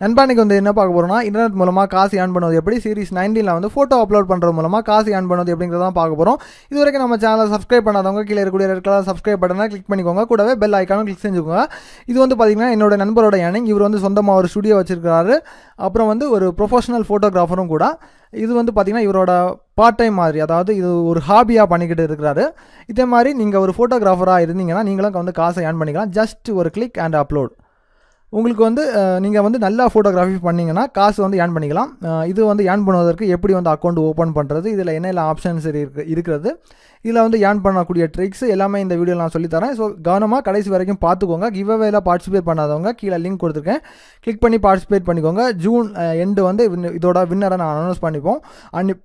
நண்பா இன்னைக்கு வந்து என்ன பார்க்க போகிறோம்னா இன்டர்நெட் மூலமாக காசு ஏர்ன் பண்ணுவது எப்படி சீரிஸ் 19 வந்து ஃபோட்டோ அப்லோட் பண்ணுறது மூலமாக காசு ஏர்ன் பண்ணுவது எப்படிங்கிறத தான் பார்க்க போகிறோம். இது வரைக்கும் நம்ம சேனலை சப்ஸ்கிரைப் பண்ணாதவங்க கீழே இருக்கக்கூடிய ரெட் கலர் சப்ஸ்கிரைப் பட்டனை கிளிக் பண்ணிக்கோங்க. கூடவே பெல் ஐக்கானும் கிளிக் செஞ்சுக்கோங்க. இது வந்து பார்த்திங்கன்னா என்னோட நண்பரோட ஏர்னிங். இவர் வந்து சொந்தமாக ஒரு ஸ்டுடியோ வச்சிருக்காரு. அப்புறம் வந்து ஒரு ப்ரொஃபஷனல் ஃபோட்டோகிராஃபரும் கூட. இது வந்து பார்த்திங்கன்னா இவரோட பார்ட் டைம் மாதிரி, அதாவது இது ஒரு ஹாபியாக பண்ணிக்கிட்டு இருக்கிறாரு. இதே மாதிரி நீங்கள் ஒரு ஃபோட்டோகிராஃபராக இருந்தீங்கன்னா நீங்களும் வந்து காசை ஏர்ன் பண்ணிக்கலாம். ஜஸ்ட் ஒரு கிளிக் அண்ட் அப்லோட். உங்களுக்கு வந்து நீங்கள் வந்து நல்லா ஃபோட்டோகிராஃபி பண்ணிங்கன்னா காசு வந்து ஏர்ன் பண்ணிக்கலாம். இது வந்து ஏர்ன் பண்ணுவதற்கு எப்படி வந்து அக்கௌண்ட் ஓப்பன் பண்ணுறது, இதில் என்னென்ன ஆப்ஷன்ஸ் இருக்கிறது, இதில் வந்து ஏர்ன் பண்ணக்கூடிய ட்ரிக்ஸ் எல்லாமே இந்த வீடியோவில் நான் சொல்லித்தரேன். ஸோ கவனமாக கடைசி வரைக்கும் பார்த்துக்கோங்க. கிவ்அவேல பார்ட்டிசிபேட் பண்ணாதவங்க கீழே லிங்க் கொடுத்துருக்கேன், கிளிக் பண்ணி பார்ட்டிசிபேட் பண்ணிக்கோங்க. ஜூன் எண்டு வந்து இதோட வின்னரை நான் அனௌன்ஸ்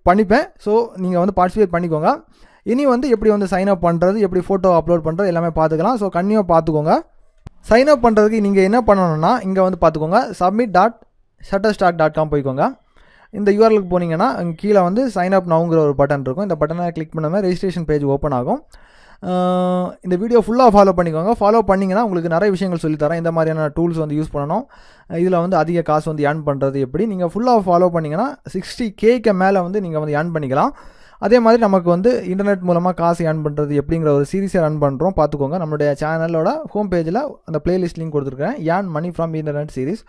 பண்ணிப்பேன். ஸோ நீங்கள் வந்து பார்ட்டிசிபேட் பண்ணிக்கோங்க. இனி வந்து எப்படி வந்து சைன் அப் பண்ணுறது, எப்படி ஃபோட்டோ அப்லோட் பண்ணுறது எல்லாமே பார்த்துக்கலாம். ஸோ கண்டிப்பாக பார்த்துக்கோங்க. சைன் அப் பண்ணுறதுக்கு நீங்கள் என்ன பண்ணணும்னா இங்கே வந்து பார்த்துக்கோங்க, submit.shutterstock.com போய்க்கோங்க. இந்த யூஆர்எலுக்கு போனீங்கன்னா கீழே வந்து சைன் அப் நவுங்கிற ஒரு பட்டன் இருக்கும். இந்த பட்டனை கிளிக் பண்ணாமல் ரெஜிஸ்ட்ரேஷன் பேஜ் ஓப்பன் ஆகும். இந்த வீடியோ ஃபுல்லாக ஃபாலோ பண்ணிக்கோங்க. ஃபாலோ பண்ணிங்கன்னா உங்களுக்கு நிறைய விஷயங்கள் சொல்லித்தரேன். இந்த மாதிரியான டூல்ஸ் வந்து யூஸ் பண்ணணும், இதில் வந்து அதிக காசு வந்து ஏர்ன் பண்ணுறது எப்படி. நீங்கள் ஃபுல்லாக ஃபாலோ பண்ணிங்கன்னா 60K மேலே வந்து நீங்கள் வந்து ஏர்ன் பண்ணிக்கலாம். அதே மாதிரி நமக்கு வந்து இன்டர்நெட் மூலமாக காசு ஏர்ன் பண்ணுறது எப்படிங்கிற ஒரு சீரிஸை ரன் பண்ணுறோம். பார்த்துக்கோங்க. நம்மளுடைய சேனலோட ஹோம் பேஜில் அந்த பிளேலிஸ்ட் லிங்க் கொடுத்துருக்கேன், earn money from internet series.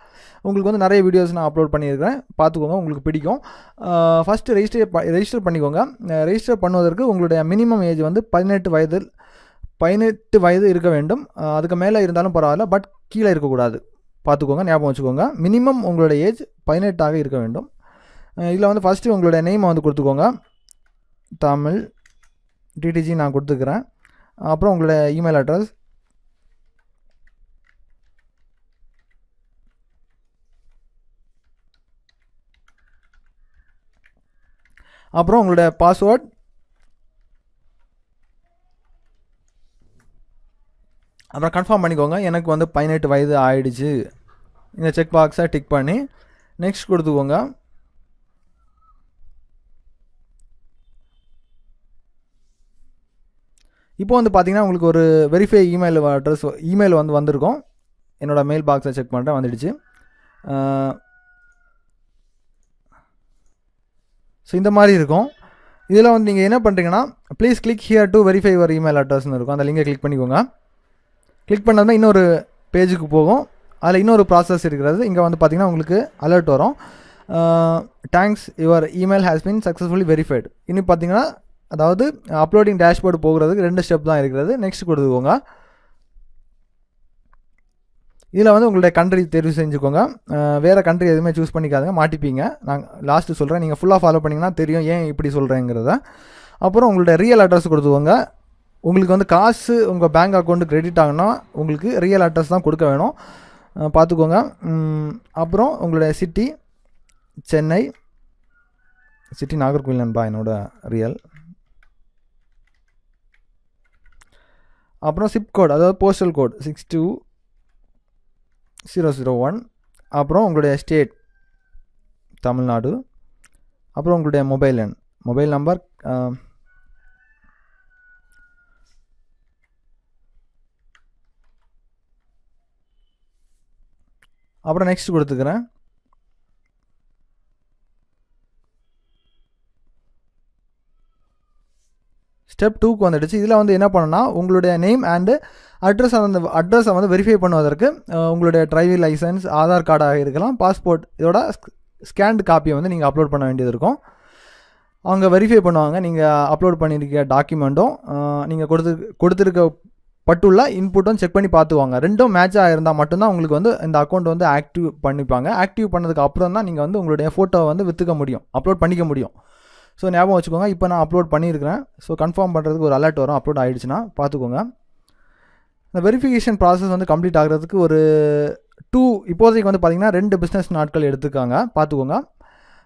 உங்களுக்கு வந்து நிறைய வீடியோஸ் நான் அப்லோட் பண்ணியிருக்கிறேன், பார்த்துக்கோங்க, உங்களுக்கு பிடிக்கும். ஃபஸ்ட்டு ரெஜிஸ்டர் பண்ணிக்கோங்க. ரெஜிஸ்டர் பண்ணுவதற்கு உங்களுடைய மினிமம் ஏஜ் வந்து 18 வயது இருக்க வேண்டும். அதுக்கு மேலே இருந்தாலும் பரவாயில்ல, பட் கீழே இருக்கக்கூடாது. பார்த்துக்கோங்க, ஞாபகம் வச்சுக்கோங்க. மினிமம் உங்களுடைய ஏஜ் 18 இருக்க வேண்டும். இதில் வந்து ஃபஸ்ட்டு உங்களுடைய நேமை வந்து கொடுத்துக்கோங்க. தமிழ் டிடிஜி நான் கொடுத்துக்கிறேன். அப்புறம் உங்களுடைய இமெயில் அட்ரஸ், அப்புறம் உங்களுடைய பாஸ்வேர்ட், அப்புறம் கன்ஃபார்ம் பண்ணிக்கோங்க. எனக்கு வந்து 18 வயது ஆயிடுச்சு. இந்த செக் பாக்ஸை டிக் பண்ணி நெக்ஸ்ட் கொடுத்துக்கோங்க. இப்போ வந்து பார்த்தீங்கன்னா உங்களுக்கு ஒரு வெரிஃபை இமெயில் வந்து வந்திருக்கும். என்னோடய மெயில் பாக்ஸை செக் பண்ணுறேன், வந்துடுச்சு. ஸோ இந்த மாதிரி இருக்கும். இதில் வந்து நீங்கள் என்ன பண்ணுறீங்கன்னா, please click here to verify your email அட்ரஸ்னு இருக்கும். அந்த லிங்கை கிளிக் பண்ணிக்கோங்க. கிளிக் பண்ணால் இன்னொரு பேஜுக்கு போகும். அதில் இன்னொரு ப்ராசஸ் இருக்கிறது. இங்கே வந்து பார்த்தீங்கன்னா உங்களுக்கு அலர்ட் வரும், thanks your email has been successfully verified. இன்னும் பார்த்தீங்கன்னா அதாவது அப்லோடிங் டேஷ்போர்டு போகிறதுக்கு 2 ஸ்டெப் தான் இருக்கிறது. நெக்ஸ்ட் கொடுத்துக்கோங்க. இதில் வந்து உங்களுடைய கண்ட்ரி தெரிவு செஞ்சுக்கோங்க. வேறு கண்ட்ரி எதுவுமே சூஸ் பண்ணிக்காதுங்க, மாட்டிப்பீங்க. நான் லாஸ்ட்டு சொல்கிறேன், நீங்கள் ஃபுல்லாக ஃபாலோ பண்ணிங்கன்னா தெரியும் ஏன் இப்படி சொல்கிறேங்கிறத. அப்புறம் உங்களுடைய ரியல் அட்ரஸ் கொடுத்துக்கோங்க. உங்களுக்கு வந்து காசு உங்கள் பேங்க் அக்கௌண்ட்டு கிரெடிட் ஆகுனா உங்களுக்கு ரியல் அட்ரஸ் தான் கொடுக்க வேணும், பார்த்துக்கோங்க. அப்புறம் உங்களுடைய சிட்டி சென்னை, சிட்டி நாகர்கோவில் நண்பா என்னோட ரியல். அப்புறம் சிப் கோட், அதாவது போஸ்டல் கோட் 62001. அப்புறம் உங்களுடைய ஸ்டேட் தமிழ்நாடு. அப்புறம் உங்களுடைய மொபைல் நம்பர், அப்புறம் நெக்ஸ்ட் கொடுத்துக்கிறேன். ஸ்டெப் 2க்கு வந்துடுச்சு. இதில் வந்து என்ன பண்ணணும்னா உங்களுடைய நேம் அண்டு அட்ரஸை வந்து வெரிஃபை பண்ணுவதற்கு உங்களுடைய டிரைவிங் லைசன்ஸ், ஆதார் கார்டாக இருக்கலாம், பாஸ்போர்ட், இதோட ஸ்கேன்டு காப்பியை வந்து நீங்கள் அப்லோட் பண்ண வேண்டியது இருக்கும். அவங்க வெரிஃபை பண்ணுவாங்க. நீங்கள் அப்லோட் பண்ணியிருக்க டாக்குமெண்ட்டும் நீங்கள் கொடுத்துருக்கப்பட்டுள்ள இன்புட்டும் செக் பண்ணி பார்த்துவாங்க. 2ம் மேட்சாக இருந்தால் மட்டும்தான் உங்களுக்கு வந்து இந்த அக்கௌண்ட் வந்து ஆக்டிவ் பண்ணிப்பாங்க. ஆக்டிவ் பண்ணதுக்கு அப்புறம் தான் நீங்கள் வந்து உங்களுடைய ஃபோட்டோவை வந்து விற்றுக்க முடியும், அப்லோட் பண்ணிக்க முடியும். ஸோ ஞாபகம் வச்சுக்கோங்க. இப்போ நான் அப்லோட் பண்ணியிருக்கிறேன். ஸோ கன்ஃபார்ம் பண்ணுறதுக்கு ஒரு அலர்ட் வரும், அப்லோட் ஆகிடுச்சுன்னா பார்த்துக்கோங்க. இந்த வெரிஃபிகேஷன் ப்ராசஸ் வந்து கம்ப்ளீட் ஆகிறதுக்கு ஒரு இப்போதைக்கு வந்து பார்த்திங்கன்னா 2 பிஸ்னஸ் நாட்கள் எடுத்துக்காங்க, பார்த்துக்கோங்க.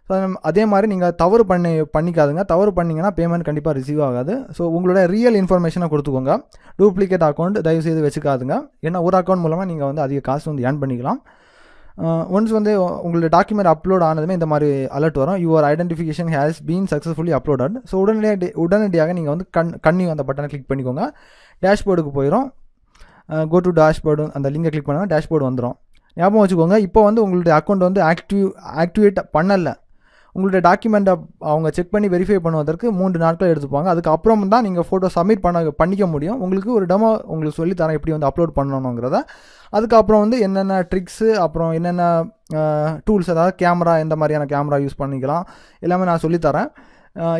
ஸோ அதே மாதிரி நீங்கள் தவறு பண்ணிக்காதுங்க. தவறு பண்ணிங்கன்னா பேமெண்ட் கண்டிப்பாக ரிசீவ் ஆகாது. ஸோ உங்களோட ரியல் இன்ஃபர்மேஷனை கொடுத்துக்கோங்க. டூப்ளிகேட் அக்கௌண்ட் தயவுசெய்து வச்சுக்காதுங்க. ஏன்னா ஒரு அக்கௌண்ட் மூலமாக நீங்கள் வந்து அதிக காசு வந்து ஏர்ன் பண்ணிக்கலாம். ஒன்ஸ் வந்து உங்களுடைய டாக்குமெண்ட் அப்லோட் ஆனதுமே இந்த மாதிரி அலர்ட் வரும், your identification has been successfully uploaded. So உடனடியாக நீங்கள் வந்து கன்னியூ அந்த பட்டனை கிளிக் பண்ணிக்கோங்க. டேஷ்போர்டுக்கு போயிடும். கோ டு டேஷ்போர்டு அந்த லிங்கை கிளிக் பண்ணுங்கள், டேஷ்போர்டு வந்துடும். ஞாபகம் வச்சுக்கோங்க. இப்போ வந்து உங்களுடைய அக்கௌண்ட் வந்து ஆக்டிவேட் பண்ணலை, உங்களுடைய டாக்குமெண்ட்டை அவங்க செக் பண்ணி வெரிஃபை பண்ணுவதற்கு 3 நாட்கள் எடுத்துப்பாங்க. அதுக்கப்புறம் தான் நீங்கள் ஃபோட்டோ சப்மிட் பண்ணிக்க முடியும். உங்களுக்கு ஒரு டெமோ உங்களுக்கு சொல்லித்தரேன் எப்படி வந்து அப்லோட் பண்ணணுங்கிறத. அதுக்கப்புறம் வந்து என்னென்ன ட்ரிக்ஸு, அப்புறம் என்னென்ன டூல்ஸ், அதாவது கேமரா, எந்த மாதிரியான கேமரா யூஸ் பண்ணிக்கலாம் எல்லாமே நான் சொல்லித்தரேன்.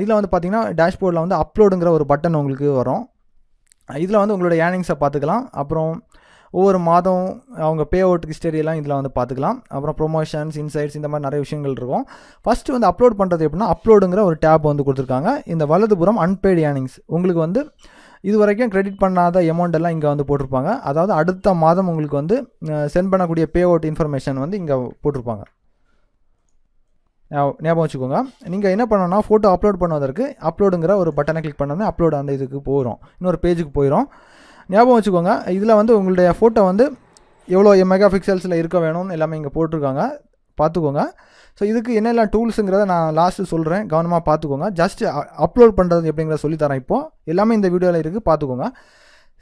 இதில் வந்து பார்த்திங்கன்னா டேஷ்போர்டில் வந்து அப்லோடுங்கிற ஒரு பட்டன் உங்களுக்கு வரும். இதில் வந்து உங்களோட ஏர்னிங்ஸை பார்த்துக்கலாம். அப்புறம் ஒவ்வொரு மாதம் அவங்க பே அவுட் ஹிஸ்டரியெல்லாம் இதில் வந்து பார்த்துக்கலாம். அப்புறம் ப்ரொமோஷன்ஸ், இன்சைட்ஸ், இந்த மாதிரி நிறைய விஷயங்கள் இருக்கும். ஃபஸ்ட்டு வந்து அப்லோட் பண்ணுறது எப்படின்னா, அப்லோடுங்கிற ஒரு டேப் வந்து கொடுத்துருக்காங்க. இந்த வலதுபுறம் அன்பெய்டு ஏர்னிங்ஸ், உங்களுக்கு வந்து இது வரைக்கும் கிரெடிட் பண்ணாத அமௌண்ட் எல்லாம் இங்கே வந்து போட்டிருப்பாங்க. அதாவது அடுத்த மாதம் உங்களுக்கு வந்து சென்ட் பண்ணக்கூடிய பே அவுட் இன்ஃபர்மேஷன் வந்து இங்கே போட்டிருப்பாங்க. ஞாபகம் வச்சுக்கோங்க. நீங்கள் என்ன பண்ணணும்னா, ஃபோட்டோ அப்லோட் பண்ணுவதற்கு அப்லோடுங்கிற ஒரு பட்டனை கிளிக் பண்ணோம்னா அப்லோட் அந்த இதுக்கு போயிடும், இன்னொரு பேஜுக்கு போயிடும். ஞாபகம் வச்சுக்கோங்க. இதில் வந்து உங்களுடைய ஃபோட்டோ வந்து எவ்வளோ மெகா பிக்சல்ஸில் இருக்க வேணும்னு எல்லாமே இங்கே போட்டிருக்காங்க, பார்த்துக்கோங்க. ஸோ இதுக்கு என்னெல்லாம் டூல்ஸுங்கிறத நான் லாஸ்ட்டு சொல்கிறேன், கவனமாக பார்த்துக்கோங்க. ஜஸ்ட்டு அப்லோட் பண்ணுறது எப்படிங்கிறத சொல்லித்தரேன். இப்போது எல்லாமே இந்த வீடியோவில் இருக்குது, பார்த்துக்கோங்க.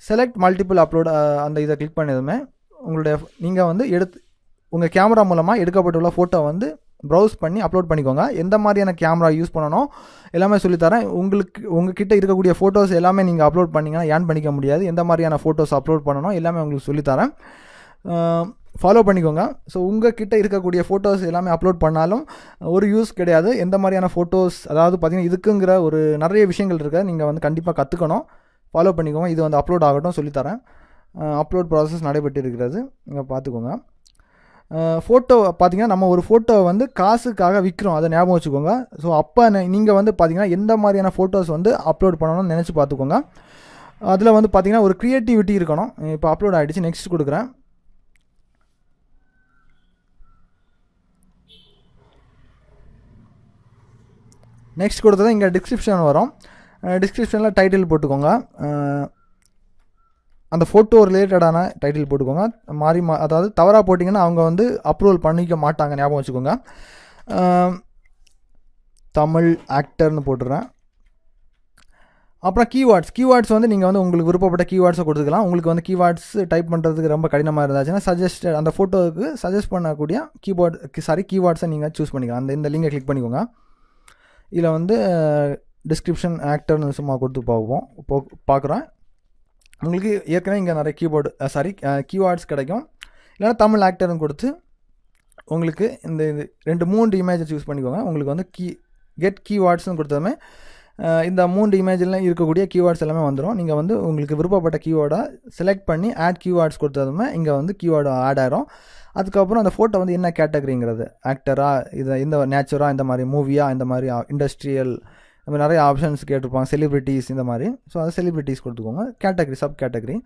செலக்ட் மல்டிபிள் அப்லோட் அந்த இதை கிளிக் பண்ணதுமே உங்களுடைய நீங்கள் வந்து உங்கள் கேமரா மூலமாக எடுக்கப்பட்டுள்ள ஃபோட்டோ வந்து ப்ரௌஸ் பண்ணி அப்லோட் பண்ணிக்கோங்க. எந்த மாதிரியான கேமரா யூஸ் பண்ணணும் எல்லாமே சொல்லித்தரேன். உங்ககிட்ட இருக்கக்கூடிய ஃபோட்டோஸ் எல்லாமே நீங்கள் அப்லோட் பண்ணிங்கன்னா ஏன் பண்ணிக்க முடியாது. எந்த மாதிரியான ஃபோட்டோஸ் அப்லோட் பண்ணணும் எல்லாமே உங்களுக்கு சொல்லித்தரேன், ஃபாலோ பண்ணிக்கோங்க. ஸோ உங்கள் கிட்ட இருக்கக்கூடிய ஃபோட்டோஸ் எல்லாமே அப்லோட் பண்ணாலும் ஒரு யூஸ் கிடையாது. எந்த மாதிரியான ஃபோட்டோஸ், அதாவது பார்த்திங்கன்னா இதுக்குங்கிற ஒரு நிறைய விஷயங்கள் இருக்குது, நீங்கள் வந்து கண்டிப்பாக கற்றுக்கணும். ஃபாலோ பண்ணிக்கோங்க. இது வந்து அப்லோட் ஆகட்டும், சொல்லித்தரேன். அப்லோட் ப்ராசஸ் நடைபெற்று இருக்கிறது, இங்கே பார்த்துக்கோங்க. ஃபோட்டோ பார்த்திங்கன்னா நம்ம ஒரு ஃபோட்டோவை வந்து காசுக்காக விற்கிறோம், அதை ஞாபகம் வச்சுக்கோங்க. ஸோ அப்போ நீங்கள் வந்து பார்த்திங்கன்னா எந்த மாதிரியான ஃபோட்டோஸ் வந்து அப்லோட் பண்ணணும்னு நினச்சி பார்த்துக்கோங்க. அதில் வந்து பார்த்திங்கன்னா ஒரு க்ரியேட்டிவிட்டி இருக்கணும். இப்போ அப்லோட் ஆகிடுச்சு, நெக்ஸ்ட் கொடுக்குறேன். நெக்ஸ்ட் கொடுத்தது இங்கே டிஸ்கிரிப்ஷன் வரும். டிஸ்கிரிப்ஷனில் டைட்டில் போட்டுக்கோங்க, அந்த ஃபோட்டோ ரிலேட்டடான டைட்டில் போட்டுக்கோங்க. அதாவது தவறாக போட்டிங்கன்னா அவங்க வந்து அப்ரூவல் பண்ணிக்க மாட்டாங்க, ஞாபகம் வச்சுக்கோங்க. தமிழ் ஆக்டர்னு போட்டுடுறேன். அப்புறம் கீவேர்ட்ஸ் வந்து நீங்கள் வந்து உங்களுக்கு விருப்பப்பட்ட கீவேர்ட்ஸை கொடுத்துக்கலாம். உங்களுக்கு வந்து கீவேர்ட்ஸ் டைப் பண்ணுறதுக்கு ரொம்ப கடினமாக இருந்துச்சுன்னா அந்த ஃபோட்டோவுக்கு சஜஸ்ட் பண்ணக்கூடிய கீவேர்ட்ஸை நீங்கள் சூஸ் பண்ணிக்கலாம். இந்த லிங்கை கிளிக் பண்ணிக்கோங்க. இதில் வந்து டிஸ்கிரிப்ஷன் ஆக்டர்னு சும்மா கொடுத்து பார்க்குறேன். உங்களுக்கு ஏற்கனவே இங்கே நிறைய கீவேர்ட்ஸ் கிடைக்கும். இல்லைனா தமிழ் ஆக்டர்னு கொடுத்து உங்களுக்கு இந்த 2-3 இமேஜை சூஸ் பண்ணிக்கோங்க. உங்களுக்கு வந்து கெட் கீவேர்ட்ஸ்னு கொடுத்ததுமே இந்த 3 இமேஜில் இருக்கக்கூடிய கீவேர்ட்ஸ் எல்லாமே வந்துடும். நீங்கள் வந்து உங்களுக்கு விருப்பப்பட்ட கீவேர்டை செலக்ட் பண்ணி ஆட் கீவேர்ட்ஸ் கொடுத்ததுமே இங்கே வந்து கீவேர்டு ஆட் ஆகிரும். அதுக்கப்புறம் அந்த ஃபோட்டோ வந்து என்ன கேட்டகரிங்கிறது, ஆக்டரா, இந்த நேச்சுரா, இந்த மாதிரி மூவியா, இந்த மாதிரி இண்டஸ்ட்ரியல், இந்த மாதிரி நிறைய ஆப்ஷன்ஸ் கேட்டிருப்பாங்க, செலிப்ரிட்டிஸ் இந்த மாதிரி. ஸோ அதை செலிப்ரிட்டிஸ் கொடுத்துக்கோங்க. கேட்டகரி, சப் கேட்டகரி,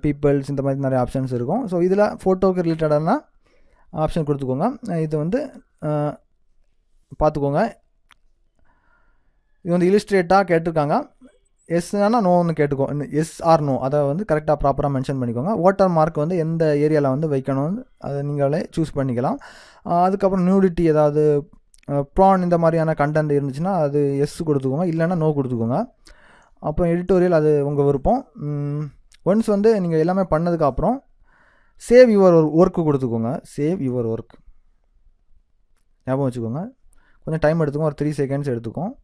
பீப்புள்ஸ், இந்த மாதிரி நிறைய ஆப்ஷன்ஸ் இருக்கும். ஸோ இதில் ஃபோட்டோவுக்கு ரிலேட்டடான ஆப்ஷன் கொடுத்துக்கோங்க. இது வந்து பார்த்துக்கோங்க. இது வந்து இலிஸ்ட்ரேட்டாக கேட்டிருக்காங்க. எஸ்னா நோன்னு கேட்டுக்கோ, எஸ் ஆர் நோ அதை வந்து கரெக்டாக ப்ராப்பராக மென்ஷன் பண்ணிக்கோங்க. வாட்டர் மார்க் வந்து எந்த ஏரியாவில் வந்து வைக்கணும்னு அதை நீங்களே சூஸ் பண்ணிக்கலாம். அதுக்கப்புறம் நியூடிட்டி, ஏதாவது ப்ரான் இந்த மாதிரியான கண்டென்ட் இருந்துச்சுன்னா அது எஸ் கொடுத்துக்கோங்க, இல்லைன்னா நோ கொடுத்துக்கோங்க. அப்புறம் எடிட்டோரியல் அது உங்கள் விருப்பம். ஒன்ஸ் வந்து நீங்கள் எல்லாமே பண்ணதுக்கப்புறம் சேவ் யுவர் ஒர்க்கு கொடுத்துக்கோங்க. சேவ் யுவர் ஒர்க் ஞாபகம் வச்சுக்கோங்க. கொஞ்சம் டைம் எடுத்துக்கும், ஒரு 3 செகண்ட்ஸ் எடுத்துக்கும்.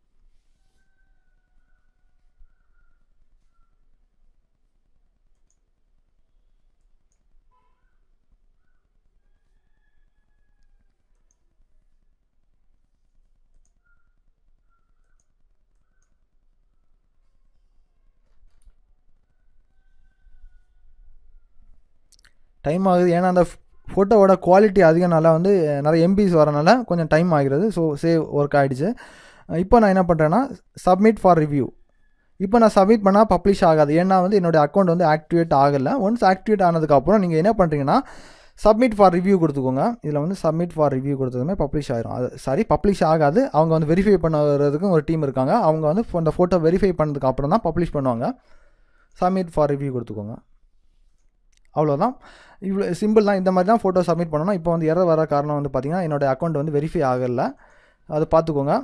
டைம் ஆகுது, ஏன்னா அந்த ஃபோட்டோவோட குவாலிட்டி அதிகனால வந்து நிறைய எம்பிஸ் வரனால கொஞ்சம் டைம் ஆகிறது. ஸோ சேவ் ஒர்க் ஆகிடுச்சு. இப்போ நான் என்ன பண்ணுறேன்னா சப்மிட் ஃபார் ரிவ்யூ. இப்போ நான் சப்மிட் பண்ணால் பப்ளிஷ் ஆகாது, ஏன்னா வந்து என்னோடய அக்கௌண்ட் வந்து ஆக்டிவேட் ஆகலை. ஒன்ஸ் ஆக்டிவேட் ஆனதுக்கப்புறம் நீங்கள் என்ன பண்ணுறீங்கன்னா சப்மிட் ஃபார் ரிவ்யூ கொடுத்துக்கோங்க. இதில் வந்து சப்மிட் ஃபார் ரிவ்யூ கொடுத்ததுமே பப்ளிஷ் ஆகிரும். அது பப்ளிஷ் ஆகாது, அவங்க வந்து வெரிஃபை பண்ணுறதுக்கும் ஒரு டீம் இருக்காங்க. அவங்க வந்து அந்த ஃபோட்டோ வெரிஃபை பண்ணதுக்கு அப்புறம் தான் பப்ளிஷ் பண்ணுவாங்க. சப்மிட் ஃபார் ரிவ்யூ கொடுத்துக்கோங்க. அவ்வளோதான், இவ்வளோ சிம்பிள் தான். இந்த மாதிரி தான் ஃபோட்டோ சப்மிட் பண்ணணும். இப்போ வந்து எரர் வர காரணம் வந்து பார்த்திங்கன்னா என்னோடய அக்கௌண்ட் வந்து வெரிஃபை ஆகலை, அது பார்த்துக்கோங்க.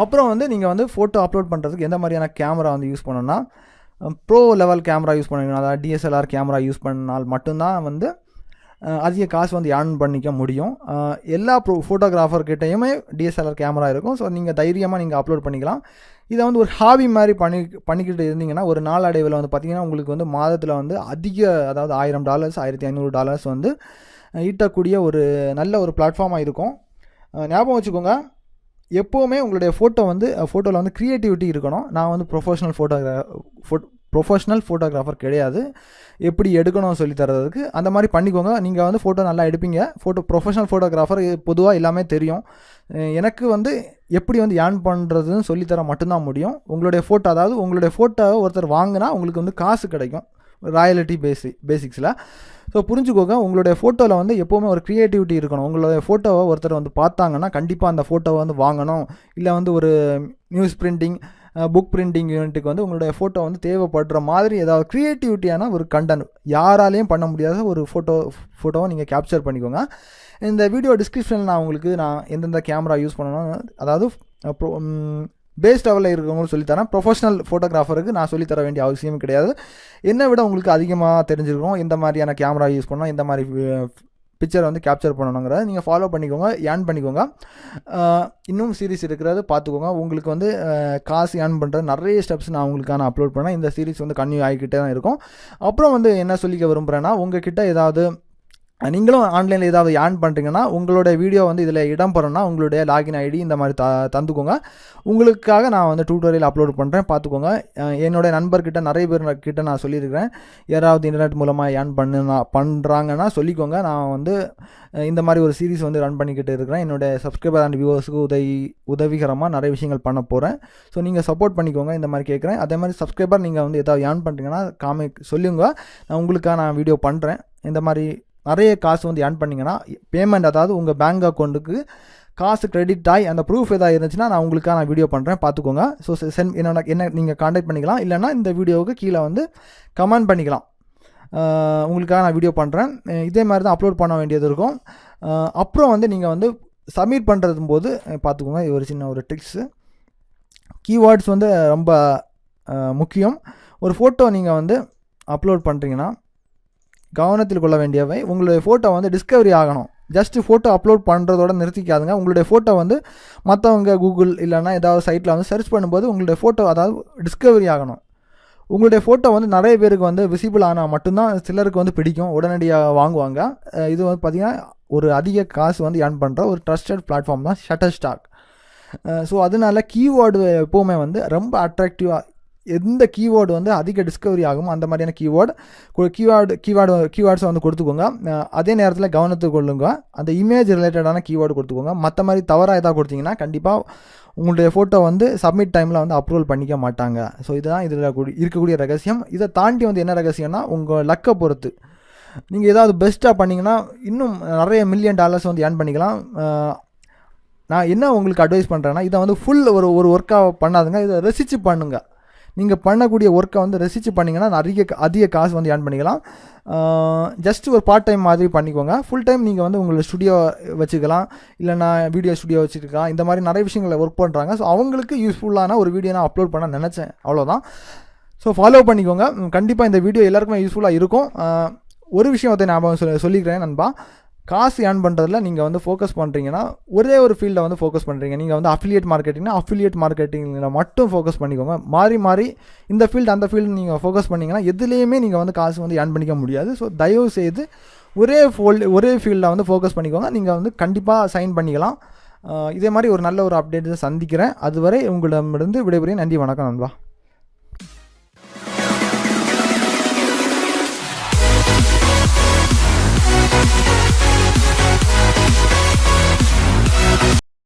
அப்புறம் வந்து நீங்கள் வந்து ஃபோட்டோ அப்லோட் பண்ணுறதுக்கு எந்த மாதிரியான கேமரா வந்து யூஸ் பண்ணணும்னா ப்ரோ லெவல் கேமரா யூஸ் பண்ணிக்கணும். அதாவது டிஎஸ்எல்ஆர் கேமரா யூஸ் பண்ணால் மட்டும்தான் வந்து அதிக காசு வந்து ஏர்ன் பண்ணிக்க முடியும். எல்லா ஃபோட்டோகிராஃபர்கிட்டையுமே டிஎஸ்எல்ஆர் கேமரா இருக்கும். ஸோ நீங்கள் தைரியமாக நீங்கள் அப்லோட் பண்ணிக்கலாம். இதை வந்து ஒரு ஹாபி மாதிரி பண்ணிக்கிட்டு இருந்தீங்கன்னா ஒரு நாளடைவில் வந்து பார்த்திங்கன்னா உங்களுக்கு வந்து மாதத்தில் வந்து அதாவது $1000 $1500 வந்து ஈட்டக்கூடிய ஒரு நல்ல ஒரு பிளாட்ஃபார்மாக இருக்கும். ஞாபகம் வச்சுக்கோங்க, எப்போவுமே உங்களுடைய ஃபோட்டோவில் வந்து க்ரியேட்டிவிட்டி இருக்கணும். நான் வந்து ப்ரொஃபஷ்னல் ஃபோட்டோகிராஃபர் கிடையாது. எப்படி எடுக்கணும்னு சொல்லி தரதுக்கு அந்த மாதிரி பண்ணிக்கோங்க. நீங்கள் வந்து ஃபோட்டோ நல்லா எடுப்பீங்க. ப்ரொஃபஷ்னல் ஃபோட்டோகிராஃபர் பொதுவாக எல்லாமே தெரியும். எனக்கு வந்து எப்படி வந்து ஏர்ன் பண்ணுறதுன்னு சொல்லித்தர மட்டும்தான் முடியும். உங்களுடைய ஃபோட்டோவை ஒருத்தர் வாங்கினா உங்களுக்கு வந்து காசு கிடைக்கும், ராயல்ட்டி பேசிக்ஸில். ஸோ புரிஞ்சுக்கோங்க, உங்களுடைய ஃபோட்டோவில் வந்து எப்போவுமே ஒரு க்ரியேட்டிவிட்டி இருக்கணும். உங்களுடைய ஃபோட்டோவை ஒருத்தர் வந்து பார்த்தாங்கன்னா கண்டிப்பாக அந்த ஃபோட்டோவை வந்து வாங்கணும். இல்லை வந்து ஒரு நியூஸ் பிரிண்டிங், புக் பிரிண்டிங் யூனிட்டுக்கு வந்து உங்களுடைய ஃபோட்டோ வந்து தேவைப்படுற மாதிரி ஏதாவது க்ரியேட்டிவிட்டியான ஒரு கண்டென்ட் யாராலையும் பண்ண முடியாத ஒரு ஃபோட்டோவை நீங்கள் கேப்சர் பண்ணிக்கோங்க. இந்த வீடியோ டிஸ்கிரிப்ஷனில் நான் எந்தெந்த கேமரா யூஸ் பண்ணணும், அதாவது பேஸ் லெவலில் இருக்கவங்களும் சொல்லித்தரேன். ப்ரொஃபஷனல் ஃபோட்டோகிராஃபருக்கு நான் சொல்லித்தர வேண்டிய அவசியம் கிடையாது. என்னை விட உங்களுக்கு அதிகமாக தெரிஞ்சிருக்கணும் இந்த மாதிரியான கேமரா யூஸ் பண்ணணும், இந்த மாதிரி பிக்சரை வந்து கேப்சர் பண்ணணுங்கிறத நீங்கள் ஃபாலோ பண்ணிக்கோங்க, ஏர்ன் பண்ணிக்கோங்க. இன்னும் சீரிஸ் இருக்கிறது பார்த்துக்கோங்க. உங்களுக்கு வந்து காசு ஏர்ன் பண்ணுறது நிறைய ஸ்டெப்ஸ் நான் உங்களுக்கான அப்லோட் பண்ணேன். இந்த சீரிஸ் வந்து கன்டினியூ ஆகிக்கிட்டே தான் இருக்கும். அப்புறம் வந்து என்ன சொல்லிக்க விரும்புகிறேன்னா, உங்ககிட்ட ஏதாவது நீங்களும் ஆன்லைனில் ஏதாவது ஏர்ன் பண்ணுறீங்கன்னா உங்களுடைய வீடியோ வந்து இதில் இடம் பெறணும்னா உங்களுடைய லாகின் ஐடி இந்த மாதிரி தந்துக்கோங்க. உங்களுக்காக நான் வந்து டியூட்டோரியல் அப்லோட் பண்ணுறேன், பார்த்துக்கோங்க. என்னுடைய நண்பர்கிட்ட நிறைய பேர்கிட்ட நான் சொல்லியிருக்கிறேன், யாராவது இன்டர்நெட் மூலமாக ஏர்ன் பண்ணுறாங்கன்னா சொல்லிக்கோங்க. நான் வந்து இந்த மாதிரி ஒரு சீரிஸ் வந்து ரன் பண்ணிக்கிட்டு இருக்கிறேன். என்னுடைய சப்ஸ்கிரைபர் அண்ட் வியூவர்ஸுக்கு உதவிகரமாக நிறைய விஷயங்கள் பண்ண போகிறேன். ஸோ நீங்கள் சப்போர்ட் பண்ணிக்கோங்க, இந்த மாதிரி கேட்குறேன். அதே மாதிரி சப்ஸ்கிரைபர் நீங்கள் வந்து ஏதாவது ஏர்ன் பண்ணுறீங்கன்னா சொல்லுங்க, நான் உங்களுக்காக நான் வீடியோ பண்ணுறேன். இந்த மாதிரி நிறைய காசு வந்து ஏர்ன் பண்ணிங்கன்னா பேமெண்ட், அதாவது உங்கள் பேங்க் அக்கௌண்ட்டுக்கு காசு கிரெடிட் ஆகி அந்த ப்ரூஃப் எதாவது இருந்துச்சுன்னா நான் உங்களுக்காக நான் வீடியோ பண்ணுறேன், பார்த்துக்கோங்க. ஸோ என்ன நீங்கள் காண்டாக்ட் பண்ணிக்கலாம், இல்லைனா இந்த வீடியோவுக்கு கீழே வந்து கமெண்ட் பண்ணிக்கலாம். உங்களுக்காக நான் வீடியோ பண்ணுறேன். இதே மாதிரி தான் அப்லோட் பண்ண வேண்டியது இருக்கும். அப்புறம் வந்து நீங்கள் வந்து சப்மிட் பண்ணுறது போது பார்த்துக்கோங்க, இது ஒரு சின்ன ஒரு ட்ரிக்ஸு. கீவேர்ட்ஸ் வந்து ரொம்ப முக்கியம். ஒரு ஃபோட்டோ நீங்கள் வந்து அப்லோட் பண்ணுறீங்கன்னா கவனத்தில் கொள்ள வேண்டியவை, உங்களுடைய ஃபோட்டோ வந்து டிஸ்கவரி ஆகணும். ஜஸ்ட்டு ஃபோட்டோ அப்லோட் பண்ணுறதோட நிறுத்திக்காதுங்க. உங்களுடைய ஃபோட்டோ வந்து மற்றவங்க கூகுள் இல்லைனா ஏதாவது சைட்டில் வந்து சர்ச் பண்ணும்போது உங்களுடைய ஃபோட்டோ அதாவது டிஸ்கவரி ஆகணும். உங்களுடைய ஃபோட்டோ வந்து நிறைய பேருக்கு வந்து விசிபிள் ஆனால் மட்டும்தான் சிலருக்கு வந்து பிடிக்கும், உடனடியாக வாங்குவாங்க. இது வந்து பார்த்திங்கன்னா ஒரு அதிக காசு வந்து ஏர்ன் பண்ணுற ஒரு ட்ரஸ்டட் பிளாட்ஃபார்ம் தான் ஷட்டர்ஸ்டாக். ஸோ அதனால கீவேர்டு எப்போவுமே வந்து ரொம்ப அட்ராக்டிவாக, எந்த கீவேர்டு வந்து அதிக டிஸ்கவரி ஆகுமோ அந்த மாதிரியான கீவேர்ட்ஸை வந்து கொடுத்துக்கோங்க. அதே நேரத்தில் கவனத்துக்கு கொள்ளுங்க, அந்த இமேஜ் ரிலேட்டடான கீவேர்டு கொடுத்துக்கோங்க. மற்ற மாதிரி தவறாக எதாவது கொடுத்தீங்கன்னா கண்டிப்பாக உங்களுடைய ஃபோட்டோ வந்து சப்மிட் டைமில் வந்து அப்ரூவல் பண்ணிக்க மாட்டாங்க. ஸோ இதுதான் இதில் இருக்கக்கூடிய ரகசியம். இதை தாண்டி வந்து என்ன ரகசியம்னா, உங்கள் லக்கை பொறுத்து நீங்கள் ஏதாவது பெஸ்ட்டாக பண்ணிங்கன்னா இன்னும் நிறைய $1,000,000 வந்து ஏர்ன் பண்ணிக்கலாம். நான் என்ன உங்களுக்கு அட்வைஸ் பண்ணுறேன்னா, இதை வந்து ஃபுல் ஒரு ஒர்க்காக பண்ணாதுங்க, இதை ரசித்து பண்ணுங்கள். நீங்கள் பண்ணக்கூடிய ஒர்க்கை வந்து ரசித்து பண்ணிங்கன்னா அதிக காசு வந்து ஏர்ன் பண்ணிக்கலாம். ஜஸ்ட் ஒரு பார்ட் டைம் மாதிரி பண்ணிக்கோங்க. ஃபுல் டைம் நீங்கள் வந்து உங்களை ஸ்டுடியோ வச்சுக்கலாம், இல்லைனா வீடியோ ஸ்டுடியோ வச்சுருக்கலாம். இந்த மாதிரி நிறைய விஷயங்களை ஒர்க் பண்ணுறாங்க. ஸோ அவங்களுக்கு யூஸ்ஃபுல்லான ஒரு வீடியோ நான் அப்லோட் பண்ண நினச்சேன், அவ்வளோதான். ஸோ ஃபாலோ பண்ணிக்கோங்க. கண்டிப்பாக இந்த வீடியோ எல்லாருக்குமே யூஸ்ஃபுல்லாக இருக்கும். ஒரு விஷயத்தை ஞாபகம் சொல்லிக்கிறேன் நண்பா, காசு ஏர்ன் பண்ணுறதுல நீங்கள் வந்து ஃபோக்கஸ் பண்ணுறீங்கன்னா ஒரே ஒரு ஃபீல்டை வந்து ஃபோக்கஸ் பண்ணுறீங்க. நீங்கள் வந்து அஃபிலியேட் மார்க்கெட்டிங்கில் மட்டும் ஃபோக்கஸ் பண்ணிக்கோங்க. மாறி இந்த ஃபீல்டு அந்த ஃபீல்டு நீங்கள் ஃபோக்கஸ் பண்ணிங்கன்னா எதுலேயுமே நீங்கள் வந்து காசு வந்து ஏர்ன் பண்ணிக்க முடியாது. ஸோ தயவு செய்து ஒரே ஃபீல்டில் வந்து ஃபோக்கஸ் பண்ணிக்கோங்க. நீங்கள் வந்து கண்டிப்பாக சைன் பண்ணிக்கலாம். இதே மாதிரி ஒரு நல்ல ஒரு அப்டேட் சந்திக்கிறேன். அதுவரை உங்களிடமிருந்து விடைபெறுகிறேன். நன்றி, வணக்கம் நண்பா.